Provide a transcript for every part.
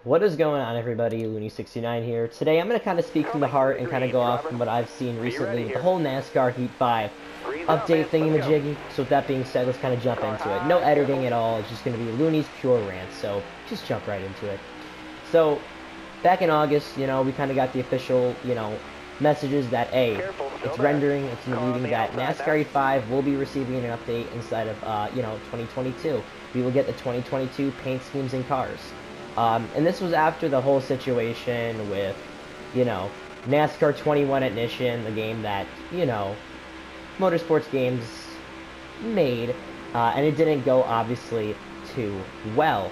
What is going on, everybody? Looney69 here. Today I'm going to kind of speak from the heart and kind of go off from what I've seen recently with the whole NASCAR Heat 5 update thingy-majiggy. So with that being said, let's kind of jump into it. No editing at all, it's just going to be Looney's pure rant, so just jump right into it. So, back in August, we kind of got the official, messages that, A, it's rendering, it's indicating that NASCAR Heat 5 will be receiving an update inside of, 2022. We will get the 2022 paint schemes and cars. And this was after the whole situation with, NASCAR 21 Ignition, the game that, Motorsports Games made, and it didn't go, obviously, too well.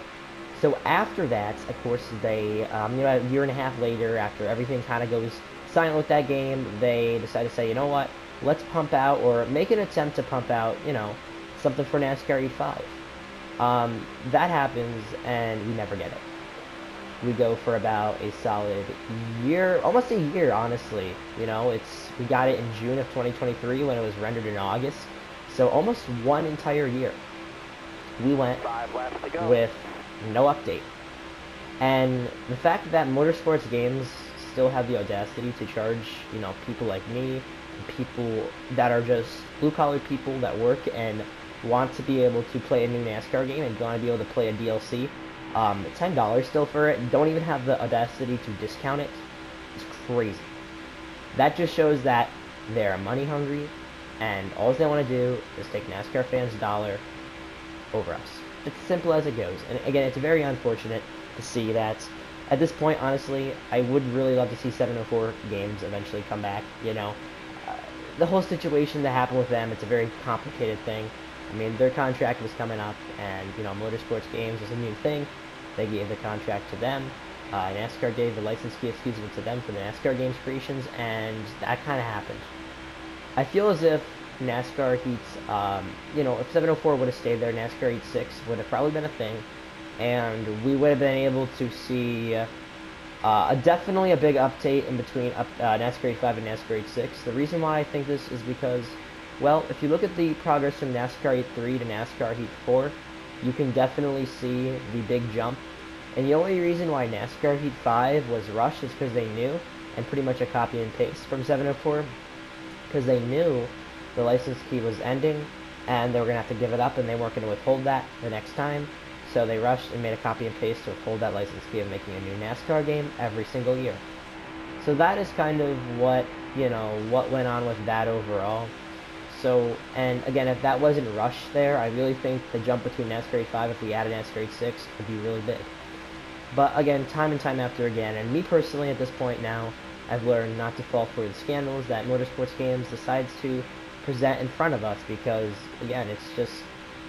So after that, of course, they, a year and a half later, after everything kind of goes silent with that game, they decided to say, you know what, let's pump out, or make an attempt to pump out, something for NASCAR E5. That happens, and we never get it. We go for about a solid year, almost a year, honestly. We got it in June of 2023 when it was rendered in August. So almost one entire year. We went with no update. And the fact that Motorsports Games still have the audacity to charge, people like me, people that are just blue-collar people that work and want to be able to play a new NASCAR game and want to be able to play a DLC, $10 still for it, don't even have the audacity to discount it. It's crazy. That just shows that they're money hungry, and all they want to do is take NASCAR fans' dollar over us. It's simple as it goes. And again, it's very unfortunate to see that. At this point, honestly, I would really love to see 704 games eventually come back. The whole situation that happened with them, it's a very complicated thing. I mean, their contract was coming up, and, Motorsports Games was a new thing. They gave the contract to them. NASCAR gave the license fee, to them for the NASCAR Games creations, and that kind of happened. I feel as if NASCAR Heats, if 704 would have stayed there, NASCAR Heat 6 would have probably been a thing, and we would have been able to see definitely a big update in between NASCAR Heat 5 and NASCAR Heat 6. The reason why I think this is because, well, if you look at the progress from NASCAR Heat 3 to NASCAR Heat 4, you can definitely see the big jump. And the only reason why NASCAR Heat 5 was rushed is because they knew, and pretty much a copy and paste from 704, because they knew the license key was ending, and they were going to have to give it up, and they weren't going to withhold that the next time. So they rushed and made a copy and paste to withhold that license key of making a new NASCAR game every single year. So that is kind of what, what went on with that overall. So, and again, if that wasn't rushed there, I really think the jump between NASCAR Heat 5, if we added NASCAR Heat 6, would be really big. But again, time and time after again, and me personally at this point now, I've learned not to fall for the scandals that Motorsports Games decides to present in front of us, because, again, it's just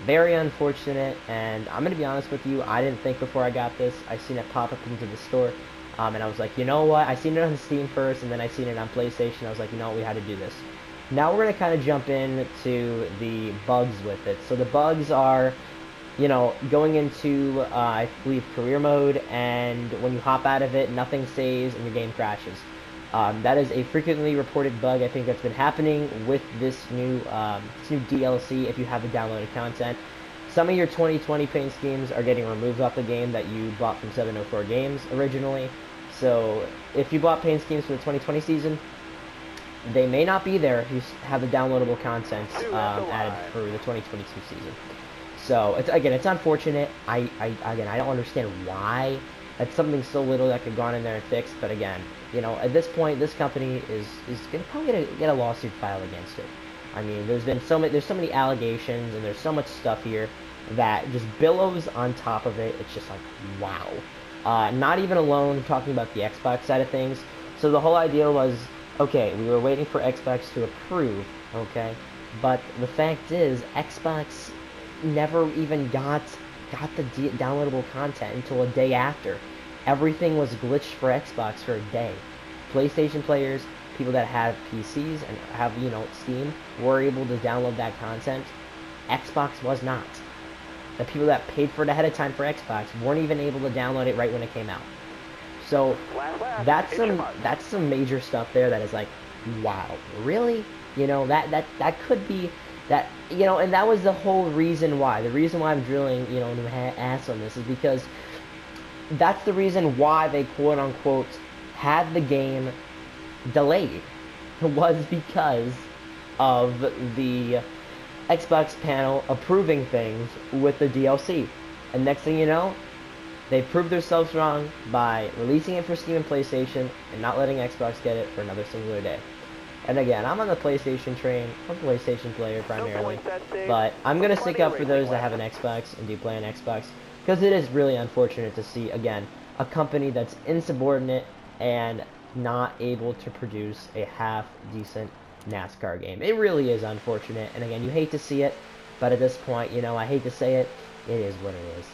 very unfortunate, and I'm going to be honest with you, I didn't think before I got this. I seen it pop up into the store, and I was like, you know what, I seen it on Steam first, and then I seen it on PlayStation. I was like, you know what, we had to do this. Now we're going to kind of jump into the bugs with it. So the bugs are, going into, I believe, career mode, and when you hop out of it, nothing saves and your game crashes. That is a frequently reported bug, I think, that's been happening with this new DLC if you have the downloaded content. Some of your 2020 paint schemes are getting removed off the game that you bought from 704 Games originally. So if you bought paint schemes for the 2020 season, they may not be there if you have the downloadable content added for the 2022 season. So, it's unfortunate. I don't understand why. That's something so little that could have gone in there and fixed. But again, at this point, this company is going to probably get a lawsuit filed against it. I mean, there's so many allegations, and there's so much stuff here that just billows on top of it. It's just like, wow. Not even alone talking about the Xbox side of things. So the whole idea was, okay, we were waiting for Xbox to approve, okay? But the fact is, Xbox never even got the downloadable content until a day after. Everything was glitched for Xbox for a day. PlayStation players, people that have PCs and have, Steam, were able to download that content. Xbox was not. The people that paid for it ahead of time for Xbox weren't even able to download it right when it came out. So that's some major stuff there that is like, wow, really? That could be that, and that was the whole reason why. The reason why I'm drilling, my ass on this is because that's the reason why they quote-unquote had the game delayed. Was because of the Xbox panel approving things with the DLC. And next thing you know, they proved themselves wrong by releasing it for Steam and PlayStation and not letting Xbox get it for another singular day. And again, I'm on the PlayStation train. I'm a PlayStation player primarily. But I'm going to stick up for those that have an Xbox and do play on Xbox. Because it is really unfortunate to see, again, a company that's insubordinate and not able to produce a half-decent NASCAR game. It really is unfortunate. And again, you hate to see it. But at this point, you know, I hate to say it. It is what it is.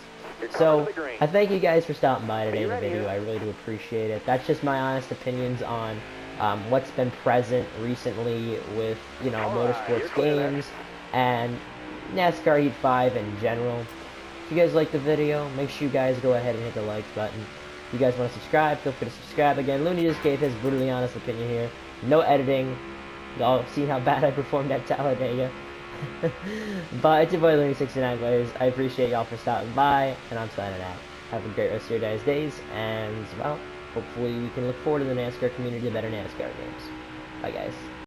So, I thank you guys for stopping by today in the video. I really do appreciate it. That's just my honest opinions on what's been present recently with, you know, Motorsports games and NASCAR Heat 5 in general. If you guys like the video, make sure you guys go ahead and hit the like button. If you guys want to subscribe, feel free to subscribe. Again, Looney just gave his brutally honest opinion here. No editing. Y'all seen how bad I performed at Talladega. But it's your boy Looney69 Players. I appreciate y'all for stopping by, and I'm signing out. Have a great rest of your guys' days, and well, hopefully we can look forward to the NASCAR community to better NASCAR games. Bye guys.